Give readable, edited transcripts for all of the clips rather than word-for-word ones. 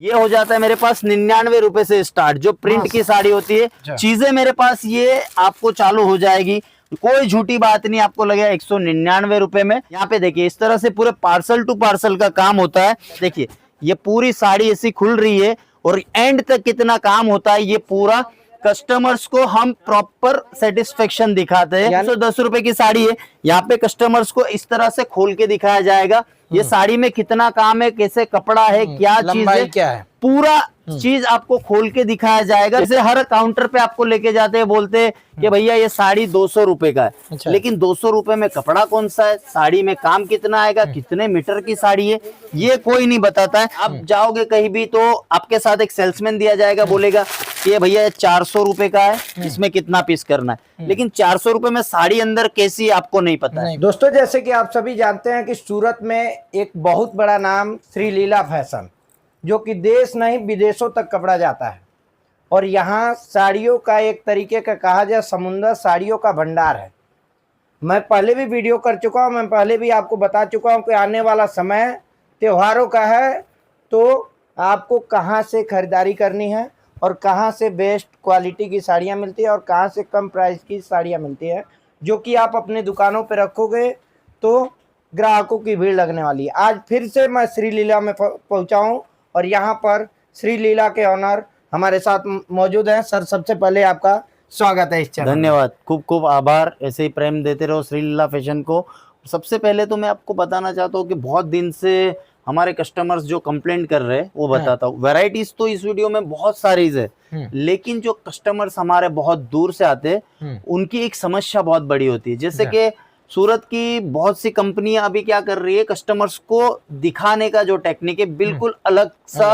ये हो जाता है मेरे पास 99 रुपए से स्टार्ट, जो प्रिंट की साड़ी होती है। चीजें मेरे पास ये आपको चालू हो जाएगी, कोई झूठी बात नहीं आपको लगेगा 199 रुपए में। यहाँ पे देखिए इस तरह से पूरे पार्सल टू पार्सल का काम होता है। देखिए ये पूरी साड़ी ऐसी खुल रही है और एंड तक कितना काम होता है, ये पूरा कस्टमर्स को हम प्रॉपर सेटिस्फेक्शन दिखाते हैं। 110 रुपए की साड़ी है, यहाँ पे कस्टमर्स को इस तरह से खोल के दिखाया जाएगा ये साड़ी में कितना काम है, कैसे कपड़ा है, क्या चीज है, क्या है, पूरा चीज आपको खोल के दिखाया जाएगा। जैसे हर काउंटर पे आपको लेके जाते हैं, बोलते हैं कि भैया ये साड़ी 200 रुपए का है। अच्छा। लेकिन 200 रुपए में कपड़ा कौन सा है, साड़ी में काम कितना आएगा, कितने मीटर की साड़ी है, ये कोई नहीं बताता है। आप जाओगे कहीं भी तो आपके साथ एक सेल्समैन दिया जाएगा, बोलेगा कि भैया ये 400 रुपए का है, इसमें कितना पीस करना है। लेकिन 400 रुपए में साड़ी अंदर कैसी है आपको नहीं पता है। दोस्तों जैसे कि आप सभी जानते हैं कि सूरत में एक बहुत बड़ा नाम श्री लीला फैशन, जो कि देश नहीं विदेशों तक कपड़ा जाता है, और यहाँ साड़ियों का एक तरीके का कहा जाए समुंदर साड़ियों का भंडार है। मैं पहले भी वीडियो कर चुका हूँ, मैं पहले भी आपको बता चुका हूँ कि आने वाला समय त्योहारों का है, तो आपको कहाँ से खरीदारी करनी है और कहाँ से बेस्ट क्वालिटी की साड़ियाँ मिलती है और कहाँ से कम प्राइस की साड़ियाँ मिलती है, जो कि आप अपने दुकानों पर रखोगे तो ग्राहकों की भीड़ लगने वाली है। आज फिर से मैं श्री लीला में पहुँचा हूँ और यहाँ पर श्री लीला के ऑनर हमारे साथ मौजूद हैं। सर सबसे पहले आपका स्वागत है इस चैनल। धन्यवाद, खूब खूब आभार, ऐसे ही प्रेम देते रहो श्री लीला फैशन को। सबसे पहले तो मैं आपको बताना चाहता हूँ कि बहुत दिन से हमारे कस्टमर्स जो कंप्लेंट कर रहे हैं वो बताता हूँ। वैरायटीज तो इस वीडियो में बहुत सारी है, लेकिन जो कस्टमर्स हमारे बहुत दूर से आते हैं उनकी एक समस्या बहुत बड़ी होती है। जैसे कि सूरत की बहुत सी कंपनियां अभी क्या कर रही है, कस्टमर्स को दिखाने का जो टेक्निक है बिल्कुल अलग सा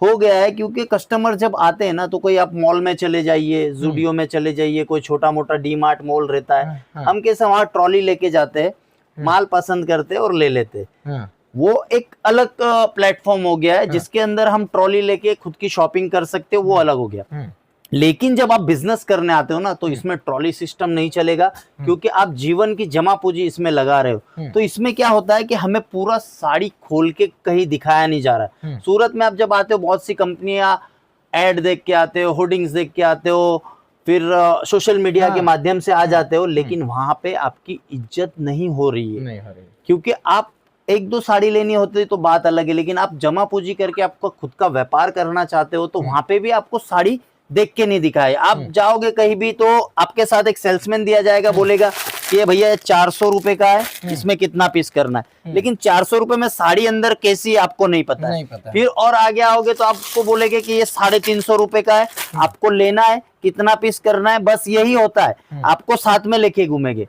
हो गया है। क्योंकि कस्टमर जब आते हैं ना, तो कोई आप मॉल में चले जाइए, जूडियो में चले जाइए, कोई छोटा मोटा डी मार्ट मॉल रहता है, हम कैसे वहां ट्रॉली लेके जाते हैं, माल पसंद करते हैं और ले लेते हैं। वो एक अलग प्लेटफॉर्म हो गया है जिसके अंदर हम ट्रॉली लेके खुद की शॉपिंग कर सकते हो, वो अलग हो गया। लेकिन जब आप बिजनेस करने आते हो ना, तो इसमें ट्रॉली सिस्टम नहीं चलेगा, क्योंकि आप जीवन की जमा पूंजी इसमें लगा रहे हो। तो इसमें क्या होता है कि हमें पूरा साड़ी खोल के कहीं दिखाया नहीं जा रहा है। सूरत में आप जब आते हो, बहुत सी कंपनियां एड देख के आते हो, होर्डिंग्स देख के आते हो, फिर सोशल मीडिया के माध्यम से आ जाते हो, लेकिन वहां पे आपकी इज्जत नहीं हो रही है। क्योंकि आप एक दो साड़ी लेनी होती तो बात अलग है, लेकिन आप जमा पूंजी करके आपको खुद का व्यापार करना चाहते हो, तो वहां पे भी आपको साड़ी देख के नहीं दिखाए। आप जाओगे कहीं भी तो आपके साथ एक सेल्समैन दिया जाएगा, बोलेगा कि ये भैया 400 रुपए का है, इसमें कितना पीस करना है। लेकिन 400 रुपए में साड़ी अंदर कैसी आपको नहीं पता है। फिर और आगे आओगे तो आपको बोलेंगे कि ये 350 रुपए का है, आपको लेना है, कितना पीस करना है, बस यही होता है। आपको साथ में लेके घूमेंगे,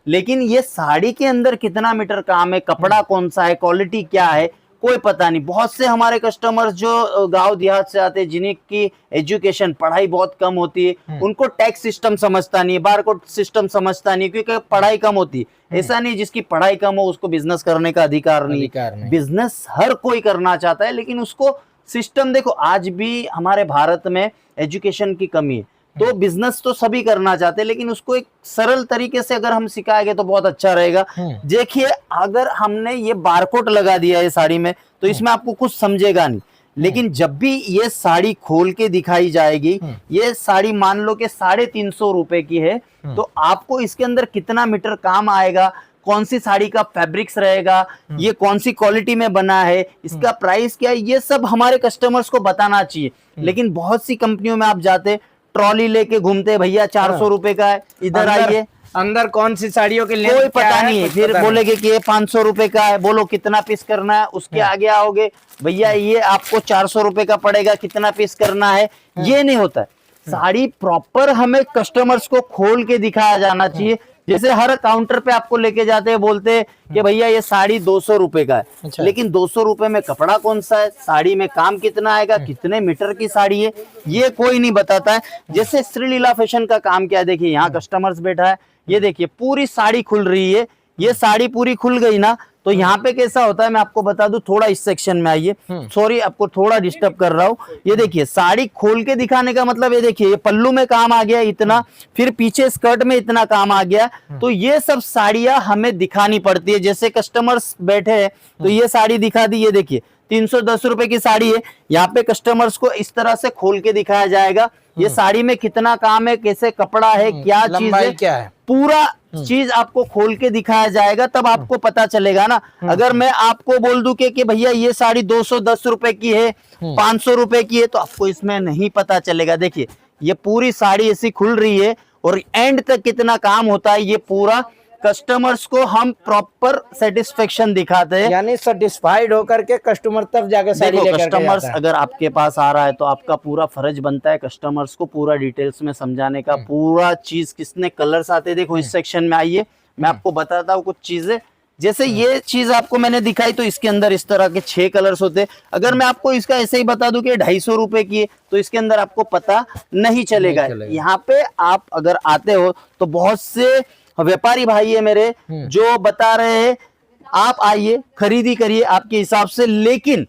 लेकिन ये साड़ी के अंदर कितना मीटर काम है, कपड़ा कौन सा है, क्वालिटी क्या है, कोई पता नहीं। बहुत से हमारे कस्टमर्स जो गांव देहात से आते हैं, जिन्हें की एजुकेशन पढ़ाई बहुत कम होती है, उनको टैक्स सिस्टम समझता नहीं है, बारकोड सिस्टम समझता नहीं, क्योंकि पढ़ाई कम होती है। ऐसा नहीं जिसकी पढ़ाई कम हो उसको बिजनेस करने का अधिकार नहीं। बिजनेस हर कोई करना चाहता है, लेकिन उसको सिस्टम देखो, आज भी हमारे भारत में एजुकेशन की कमी है। तो बिजनेस तो सभी करना चाहते हैं, लेकिन उसको एक सरल तरीके से अगर हम सिखाएंगे तो बहुत अच्छा रहेगा। देखिए अगर हमने ये बारकोड लगा दिया है साड़ी में, तो इसमें आपको कुछ समझेगा नहीं। लेकिन जब भी ये साड़ी खोल के दिखाई जाएगी, ये साड़ी मान लो कि 350 रुपए की है, तो आपको इसके अंदर कितना मीटर काम आएगा, कौन सी साड़ी का फैब्रिक्स रहेगा, ये कौन सी क्वालिटी में बना है, इसका प्राइस क्या है, ये सब हमारे कस्टमर्स को बताना चाहिए। लेकिन बहुत सी कंपनियों में आप जाते, ट्रॉली लेके घूमते, भैया 400 रुपए का है, इधर आइए, अंदर कौन सी साड़ियों के कोई पता नहीं है। फिर बोलेगे कि ये 500 रुपए का है, बोलो कितना पीस करना है। उसके आगे आओगे, भैया ये आपको 400 रुपए का पड़ेगा, कितना पीस करना है। ये नहीं होता है। साड़ी प्रॉपर हमें कस्टमर्स को खोल के दिखाया जाना चाहिए। जैसे हर काउंटर पे आपको लेके जाते हैं, बोलते हैं कि भैया ये साड़ी 200 रुपए का है। लेकिन 200 रुपए में कपड़ा कौन सा है, साड़ी में काम कितना आएगा, कितने मीटर की साड़ी है, ये कोई नहीं बताता है। जैसे श्री लीला फैशन का काम क्या है, देखिए यहाँ कस्टमर्स बैठा है, ये देखिए पूरी साड़ी खुल रही है। ये साड़ी पूरी खुल गई ना, तो यहाँ पे कैसा होता है मैं आपको बता दूं, थोड़ा इस सेक्शन में आइए, सॉरी आपको थोड़ा डिस्टर्ब कर रहा हूँ। ये देखिए साड़ी खोल के दिखाने का मतलब, ये देखिए ये पल्लू में काम आ गया इतना, फिर पीछे स्कर्ट में इतना काम आ गया। तो ये सब साड़ियां हमें दिखानी पड़ती है। जैसे कस्टमर्स बैठे हैं तो ये साड़ी दिखा दी, ये देखिए 310 रुपए की साड़ी है। यहाँ पे कस्टमर्स को इस तरह से खोल के दिखाया जाएगा ये साड़ी में कितना काम है, कैसे कपड़ा है, क्या चीज है, क्या है, पूरा चीज आपको खोल के दिखाया जाएगा, तब आपको पता चलेगा ना। अगर मैं आपको बोल दूं कि भैया ये साड़ी 210 रुपए की है, 500 रुपए की है, तो आपको इसमें नहीं पता चलेगा। देखिए ये पूरी साड़ी ऐसी खुल रही है और एंड तक कितना काम होता है, ये पूरा कस्टमर्स को हम प्रॉपर सेटिस्फेक्शन दिखाते हैं। यानी सेटिस्फाइड होकर के कस्टमर तब जाके साड़ी देखो लेकर के कस्टमर्स जाता है। अगर आपके पास आ रहा है तो आपका पूरा फर्ज बनता है कस्टमर्स को पूरा डिटेल्स में समझाने का, पूरा चीज किसने कलर्स आते, देखो इस सेक्शन में आइए मैं आपको बताता हूँ कुछ चीजें। जैसे ये चीज आपको मैंने दिखाई तो इसके अंदर इस तरह के 6 कलर्स होते हैं। अगर मैं आपको इसका ऐसे ही बता दूं कि 250 रुपए की है तो इसके अंदर आपको पता नहीं चलेगा। यहाँ पे आप अगर आते हो तो बहुत से व्यापारी भाई है मेरे जो बता रहे हैं आप आइए खरीदी करिए आपके हिसाब से, लेकिन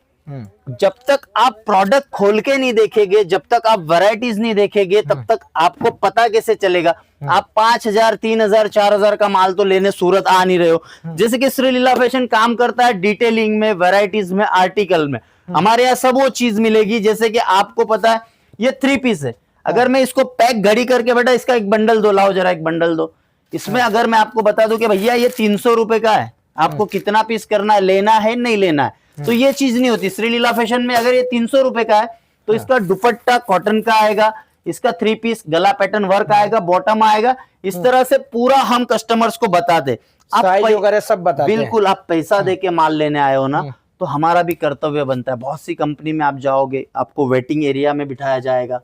जब तक आप प्रोडक्ट खोल के नहीं देखेंगे, जब तक आप वैरायटीज नहीं देखेंगे, तब तक आपको पता कैसे चलेगा। आप 5000 3000 4000 का माल तो लेने सूरत आ नहीं रहे हो। जैसे कि श्री लीला फैशन काम करता है डिटेलिंग में, वैरायटीज में, आर्टिकल में, हमारे यहाँ सब वो चीज मिलेगी। जैसे कि आपको पता है ये 3 पीस है, अगर मैं इसको पैक घड़ी करके बेटा इसका एक बंडल दो, लाओ जरा एक बंडल दो, इसमें अगर मैं आपको बता दूं कि भैया ये 300 रुपए का है, आपको कितना पीस करना है, लेना है नहीं लेना है, तो ये चीज नहीं होती। श्री लीला फैशन में अगर ये 300 रुपए का है तो इसका दुपट्टा कॉटन का आएगा, इसका 3 पीस गला पैटर्न वर्क आएगा, बॉटम आएगा, इस तरह से पूरा हम कस्टमर्स को बताते, साइज वगैरह सब बताते हैं। बिल्कुल आप पैसा दे के माल लेने आए हो ना, तो हमारा भी कर्तव्य बनता है। बहुत सी कंपनी में आप जाओगे आपको वेटिंग एरिया में बिठाया जाएगा,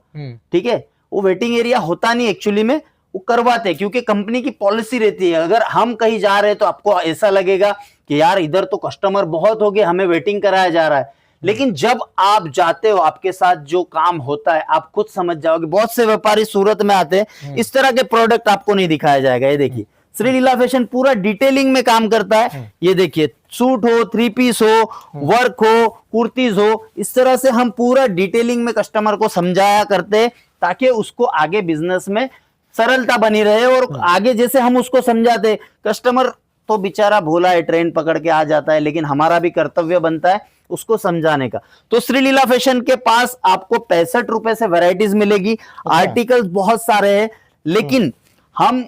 ठीक है, वो वेटिंग एरिया होता नहीं एक्चुअली में, वो करवाते हैं क्योंकि कंपनी की पॉलिसी रहती है। अगर हम कहीं जा रहे हैं तो आपको ऐसा लगेगा कि यार इधर तो कस्टमर बहुत हो गए, हमें वेटिंग कराया जा रहा है, लेकिन जब आप जाते हो आपके साथ जो काम होता है आप खुद समझ जाओगे। बहुत से व्यापारी सूरत में आते हैं, इस तरह के प्रोडक्ट आपको नहीं दिखाया जाएगा। ये देखिए श्री लीला फैशन पूरा डिटेलिंग में काम करता है। ये देखिए सूट हो, 3 पीस हो, वर्क हो, कुर्तीज हो, इस तरह से हम पूरा डिटेलिंग में कस्टमर को समझाया करते हैं ताकि उसको आगे बिजनेस में सरलता बनी रहे। और आगे जैसे हम उसको समझाते, कस्टमर तो बेचारा भोला है, ट्रेन पकड़ के आ जाता है, लेकिन हमारा भी कर्तव्य बनता है उसको समझाने का। तो श्री लीला फैशन के पास आपको 65 रुपए से वैरायटीज मिलेगी, आर्टिकल्स बहुत सारे हैं, लेकिन हम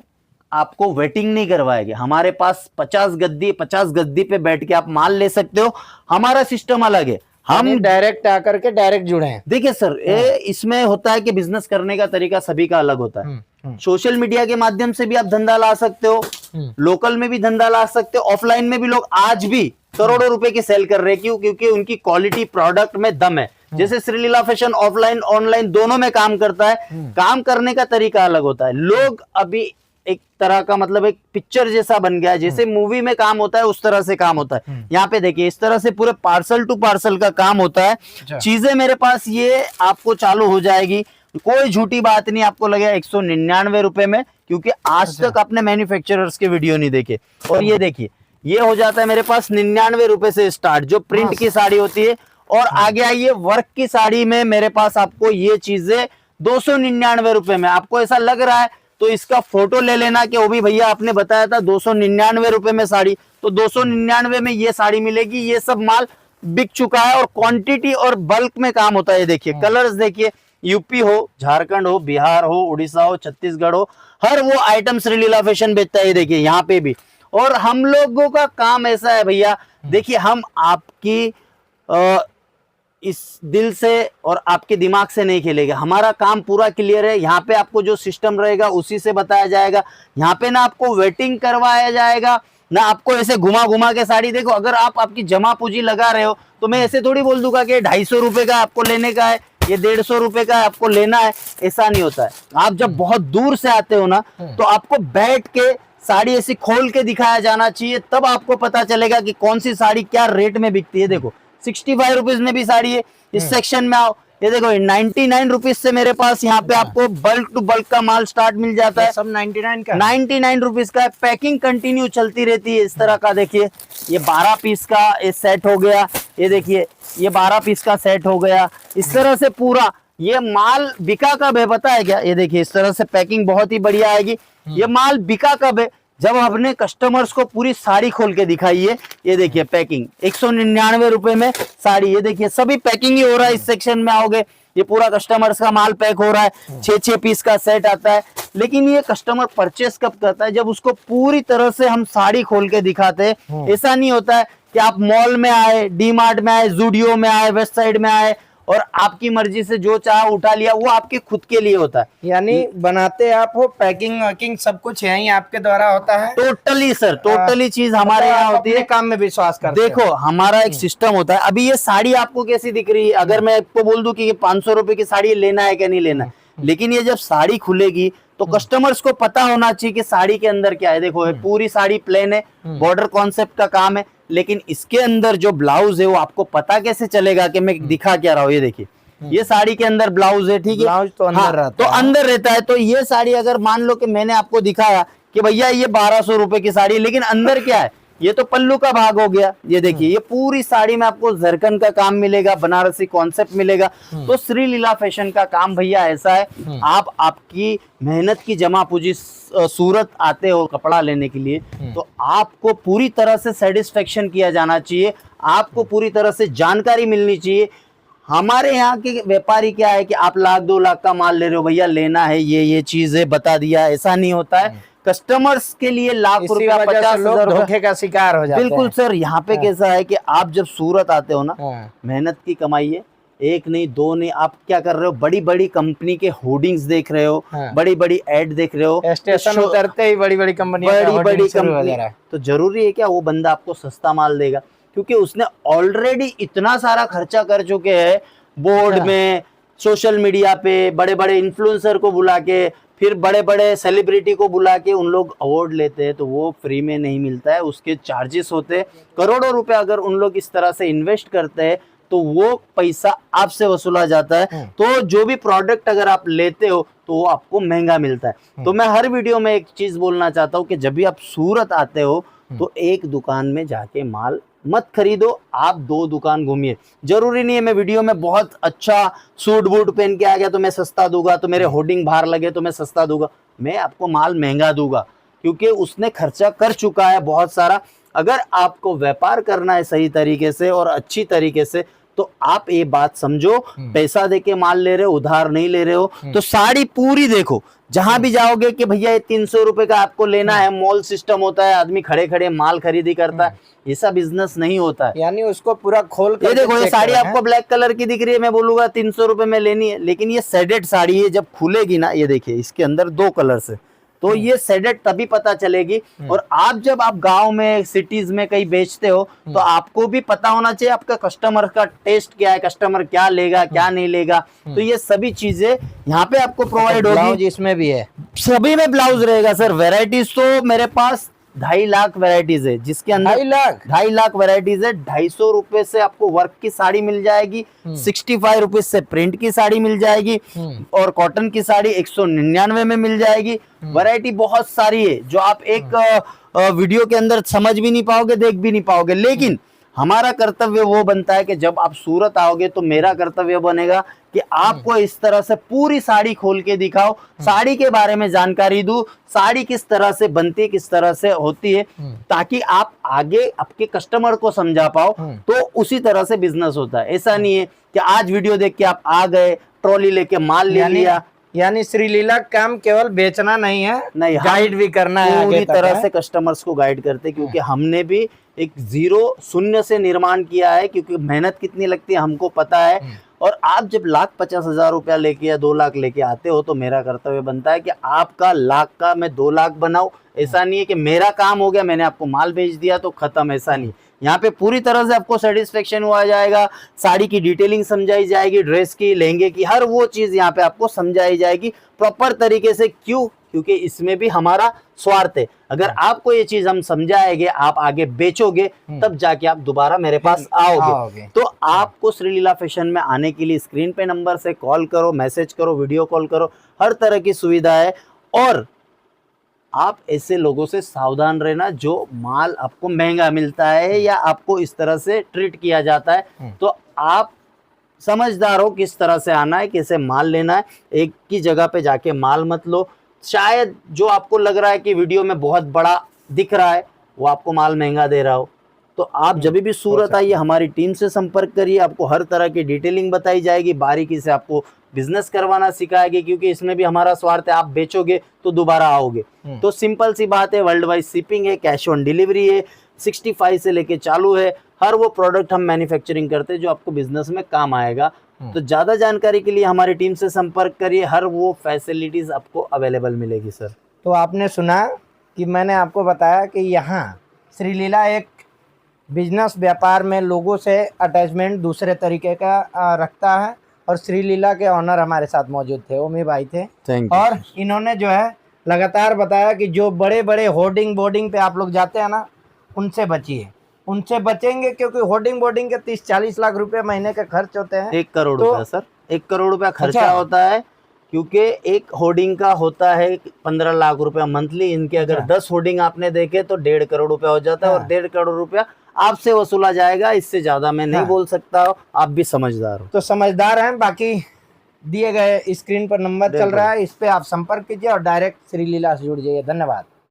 आपको वेटिंग नहीं करवाएंगे। हमारे पास 50 गद्दी पे बैठ के आप माल ले सकते हो, हमारा सिस्टम अलग है। हम डायरेक्ट आकर के डायरेक्ट जुड़े हैं। देखिए सर इसमें होता है कि बिजनेस करने का तरीका सभी का अलग होता है। सोशल मीडिया के माध्यम से भी आप धंधा ला सकते हो, लोकल में भी धंधा ला सकते हो, ऑफलाइन में भी लोग आज भी करोड़ों रुपए की सेल कर रहे हैं। क्यों? क्योंकि उनकी क्वालिटी प्रोडक्ट में दम है। जैसे श्री लीला फैशन ऑफलाइन ऑनलाइन दोनों में काम करता है, काम करने का तरीका अलग होता है। लोग अभी एक तरह का मतलब एक पिक्चर जैसा बन गया है, जैसे मूवी में काम होता है उस तरह से काम होता है। यहाँ पे देखिए इस तरह से पूरे पार्सल टू पार्सल का काम होता है। चीजें मेरे पास ये आपको चालू हो जाएगी, कोई झूठी बात नहीं आपको लगेगा 199 रुपए में, क्योंकि आज तक आपने मैन्युफैक्चरर्स के वीडियो नहीं देखे। और ये देखिए ये हो जाता है मेरे पास 99 रुपए से स्टार्ट, जो प्रिंट की साड़ी होती है। और आगे आइए वर्क की साड़ी में मेरे पास आपको ये चीजें 299 रुपए में। आपको ऐसा लग रहा है तो इसका फोटो ले लेना कि वो भी भैया आपने बताया था 299 रुपए में साड़ी, तो 299 में ये साड़ी मिलेगी। ये सब माल बिक चुका है और क्वांटिटी और बल्क में काम होता है। ये देखिए कलर्स देखिए, यूपी हो, झारखंड हो, बिहार हो, उड़ीसा हो, छत्तीसगढ़ हो, हर वो आइटम श्री लीला फैशन बेचता है। ये देखिए यहाँ पे भी। और हम लोगों का काम ऐसा है भैया, देखिए हम आपकी इस दिल से और आपके दिमाग से नहीं खेलेगा। हमारा काम पूरा क्लियर है। यहाँ पे आपको जो सिस्टम रहेगा उसी से बताया जाएगा। यहाँ पे ना आपको वेटिंग करवाया जाएगा, ना आपको ऐसे घुमा घुमा के साड़ी। देखो अगर आप आपकी जमा पूंजी लगा रहे हो तो मैं ऐसे थोड़ी बोल दूंगा कि 250 रुपए का आपको लेने का है, ये 150 रुपए का आपको लेना है, ऐसा नहीं होता है। आप जब बहुत दूर से आते हो ना तो आपको बैठ के साड़ी ऐसी खोल के दिखाया जाना चाहिए, तब आपको पता चलेगा कि कौन सी साड़ी क्या रेट में बिकती है। देखो 65 रुपीज में भी साड़ी है। इस सेक्शन में आओ, ये देखो 99 रुपीज से मेरे पास यहाँ पे आपको बल्क टू बल्क का माल स्टार्ट मिल जाता है। सब 99 का, 99 रुपीज का है। पैकिंग कंटिन्यू चलती रहती है। इस तरह का देखिए ये 12 पीस का ये सेट हो गया। ये देखिए ये 12 पीस का सेट हो गया। इस तरह से पूरा ये माल बिका कब है पता है क्या? ये देखिए इस तरह से पैकिंग बहुत ही बढ़िया आएगी। ये माल बिका कब है? जब आपने कस्टमर्स को पूरी साड़ी खोल के दिखाई है, ये देखिए पैकिंग 199 रुपए में साड़ी, ये देखिए सभी पैकिंग ही हो रहा है। इस सेक्शन में आओगे ये पूरा कस्टमर्स का माल पैक हो रहा है, 6-6 पीस का सेट आता है। लेकिन ये कस्टमर परचेस कब करता है? जब उसको पूरी तरह से हम साड़ी खोल के दिखाते हैं। ऐसा नहीं होता है कि आप मॉल में आए, डी मार्ट में आए, जूडियो में आए, वेस्ट साइड में आए और आपकी मर्जी से जो चाहा उठा लिया, वो आपके खुद के लिए होता है। यानी बनाते आप हो, पैकिंग वैकिंग सब कुछ यहीं आपके द्वारा होता है। टोटली सर, टोटली चीज हमारे मतलब यहाँ आप होती अपने है। काम में विश्वास करते देखो हमारा एक सिस्टम होता है। अभी ये साड़ी आपको कैसी दिख रही है? अगर मैं आपको बोल दूं कि ये 500 रुपए की साड़ी लेना है क्या नहीं लेना है, लेकिन ये जब साड़ी खुलेगी तो कस्टमर्स को पता होना चाहिए कि साड़ी के अंदर क्या है। देखो ये पूरी साड़ी प्लेन है, बॉर्डर कॉन्सेप्ट का काम है, लेकिन इसके अंदर जो ब्लाउज है वो आपको पता कैसे चलेगा कि मैं दिखा क्या रहा हूँ। ये देखिए ये साड़ी के अंदर ब्लाउज है, ठीक है, ब्लाउज तो अंदर रहता तो है। अंदर रहता है। तो ये साड़ी अगर मान लो कि मैंने आपको दिखाया कि भैया ये 1200 रुपए की साड़ी है, लेकिन अंदर क्या है, ये तो पल्लू का भाग हो गया। ये देखिए ये पूरी साड़ी में आपको जरकन का काम मिलेगा, बनारसी कॉन्सेप्ट मिलेगा। तो श्री लीला फैशन का काम भैया ऐसा है, आप आपकी मेहनत की जमा पूंजी सूरत आते हो कपड़ा लेने के लिए, तो आपको पूरी तरह से सेटिस्फेक्शन किया जाना चाहिए, आपको पूरी तरह से जानकारी मिलनी चाहिए। हमारे यहाँ के व्यापारी क्या है कि आप 1-2 लाख का माल ले रहे हो, भैया लेना है ये चीज है, बता दिया, ऐसा नहीं होता है। कस्टमर के लिए लाख रुपया, 50,000 धोखे का शिकार हो जाते बिल्कुल हैं। सर। यहाँ पे कैसा है कि आप जब सूरत आते हो ना, हाँ। मेहनत की कमाई है, 1 नहीं 2 नहीं, आप क्या कर रहे हो, बड़ी बड़ी कंपनी के होर्डिंग्स देख रहे हो, हाँ। बड़ी बड़ी एड देख रहे हो, स्टेशन तो उतरते ही बड़ी बड़ी कंपनी बड़ी कंपनी, तो जरूरी है क्या वो बंदा आपको सस्ता माल देगा? क्योंकि उसने ऑलरेडी इतना सारा खर्चा कर चुके हैं बोर्ड में, सोशल मीडिया पे, बड़े बड़े इन्फ्लुएंसर को बुला के, फिर बड़े बड़े सेलिब्रिटी को बुला के उन लोग अवार्ड लेते हैं, तो वो फ्री में नहीं मिलता है, उसके चार्जेस होते हैं करोड़ों रुपए। अगर उन लोग इस तरह से इन्वेस्ट करते हैं तो वो पैसा आपसे वसूला जाता है। तो जो भी प्रोडक्ट अगर आप लेते हो तो वो आपको महंगा मिलता है। तो मैं हर वीडियो में एक चीज बोलना चाहता हूँ कि जब भी आप सूरत आते हो तो एक दुकान में जाके माल मत खरीदो, आप 2 दुकान घूमिए। जरूरी नहीं है मैं वीडियो में बहुत अच्छा सूट बूट पहन के आ गया तो मैं सस्ता दूंगा, तो मेरे होर्डिंग बाहर लगे तो मैं सस्ता दूंगा। मैं आपको माल महंगा दूंगा क्योंकि उसने खर्चा कर चुका है बहुत सारा। अगर आपको व्यापार करना है सही तरीके से और अच्छी तरीके से, तो आप ये बात समझो, पैसा देके माल ले रहे हो, उधार नहीं ले रहे हो। तो साड़ी पूरी देखो, जहां भी जाओगे कि भैया ये 300 रुपए का आपको लेना है, मॉल सिस्टम होता है, आदमी खड़े खड़े माल खरीदी करता है, ऐसा बिजनेस नहीं होता है। यानी उसको पूरा खोल कर ये देखो ये साड़ी आपको ब्लैक कलर की दिख रही है, मैं बोलूंगा 300 रुपए में लेनी है, लेकिन ये सेडेड साड़ी है, जब खुलेगी ना, ये देखिए इसके अंदर 2 कलर्स है, तो ये सेडेड तभी पता चलेगी। और आप जब आप गांव में, सिटीज में कहीं बेचते हो, तो आपको भी पता होना चाहिए आपका कस्टमर का टेस्ट क्या है, कस्टमर क्या लेगा क्या नहीं लेगा। तो ये सभी चीजें यहाँ पे आपको प्रोवाइड होगी। इसमें भी है, सभी में ब्लाउज रहेगा सर। वेराइटीज तो मेरे पास 2.5 लाख वेराइटीज है, जिसके अंदर 2.5 लाख वेराइटीज है। 250 रुपए से आपको वर्क की साड़ी मिल जाएगी, 65 रुपए से प्रिंट की साड़ी मिल जाएगी, और कॉटन की साड़ी 199 में मिल जाएगी। वैरायटी बहुत सारी है जो आप एक वीडियो के अंदर समझ भी नहीं पाओगे, देख भी नहीं पाओगे। लेकिन हमारा कर्तव्य वो बनता है कि जब आप सूरत आओगे तो मेरा कर्तव्य बनेगा कि आपको इस तरह से पूरी साड़ी खोल के दिखाओ, साड़ी के बारे में जानकारी दूं, साड़ी किस तरह से बनती है, किस तरह से होती है, ताकि आप आगे आपके कस्टमर को समझा पाओ। तो उसी तरह से बिजनेस होता है। ऐसा नहीं है कि आज वीडियो देख के आप आ गए, ट्रॉली लेके माल ले लिया। यानी श्री लीला काम केवल बेचना नहीं है, नहीं, गाइड भी करना है, पूरी तरह से कस्टमर्स को गाइड करते, क्योंकि हमने भी एक शून्य से निर्माण किया है, क्योंकि मेहनत कितनी लगती है हमको पता है। और आप जब 1,50,000 रुपया लेके या 2 लाख लेके आते हो, तो मेरा कर्तव्य बनता है कि आपका लाख का मैं 2 लाख बनाऊं। ऐसा नहीं है कि मेरा काम हो गया, मैंने आपको माल भेज दिया तो खत्म, ऐसा नहीं। यहाँ पे पूरी तरह से आपको सेटिस्फेक्शन हुआ जाएगा, साड़ी की डिटेलिंग समझाई जाएगी, ड्रेस की, लहंगे की, हर वो चीज यहाँ पे आपको समझाई जाएगी प्रॉपर तरीके से। क्यों? क्योंकि इसमें भी हमारा स्वार्थ है। अगर आपको ये चीज हम समझाएंगे, आप आगे बेचोगे, तब जाके आप दोबारा मेरे पास आओगे। तो आपको श्री लीला फैशन में आने के लिए स्क्रीन पे नंबर से कॉल करो, मैसेज करो, वीडियो कॉल करो, हर तरह की सुविधा है। और आप ऐसे लोगों से सावधान रहना जो माल आपको महंगा मिलता है या आपको इस तरह से ट्रीट किया जाता है। तो आप समझदार हो किस तरह से आना है, कैसे माल लेना है। एक ही जगह पे जाके माल मत लो। शायद जो आपको लग रहा है कि वीडियो में बहुत बड़ा दिख रहा है वो आपको माल महंगा दे रहा हो। तो आप जब भी सूरत आइए हमारी टीम से संपर्क करिए, आपको हर तरह की डिटेलिंग बताई जाएगी, बारीकी से आपको बिजनेस करवाना सिखाएगी, क्योंकि इसमें भी हमारा स्वार्थ है, आप बेचोगे तो दोबारा आओगे। तो सिंपल सी बात है, वर्ल्ड वाइड शिपिंग है, कैश ऑन डिलीवरी है, 65 से लेके चालू है, हर वो प्रोडक्ट हम मैन्युफैक्चरिंग करते हैं जो आपको बिजनेस में काम आएगा। तो ज़्यादा जानकारी के लिए हमारी टीम से संपर्क करिए, हर वो फैसिलिटीज़ आपको अवेलेबल मिलेगी सर। तो आपने सुना कि मैंने आपको बताया कि यहाँ श्री लीला एक बिजनेस व्यापार में लोगों से अटैचमेंट दूसरे तरीके का रखता है, और श्री लीला के ऑनर हमारे साथ मौजूद थे, ओमी भाई थे। और इन्होंने जो है लगातार बताया कि जो बड़े बड़े होर्डिंग बोर्डिंग पे आप लोग जाते हैं ना, उनसे बचिए, उनसे बचेंगे, क्योंकि होर्डिंग बोर्डिंग के 30-40 लाख रुपए महीने के खर्च होते हैं। 1 करोड़ रुपया सर, 1 करोड़ रुपया खर्चा होता है, क्योंकि एक होर्डिंग का होता है 15 लाख रुपया मंथली। इनके अगर 10 होर्डिंग आपने देखे तो 1.5 करोड़ रुपया हो जाता है, और 1.5 करोड़ रुपया आपसे वसूला जाएगा। इससे ज्यादा मैं नहीं बोल सकता हूँ, आप भी समझदार हो। तो समझदार हैं। बाकी दिए गए स्क्रीन पर नंबर चल रहा है, इस पे आप संपर्क कीजिए और डायरेक्ट श्री लीला से जुड़ जाइए। धन्यवाद।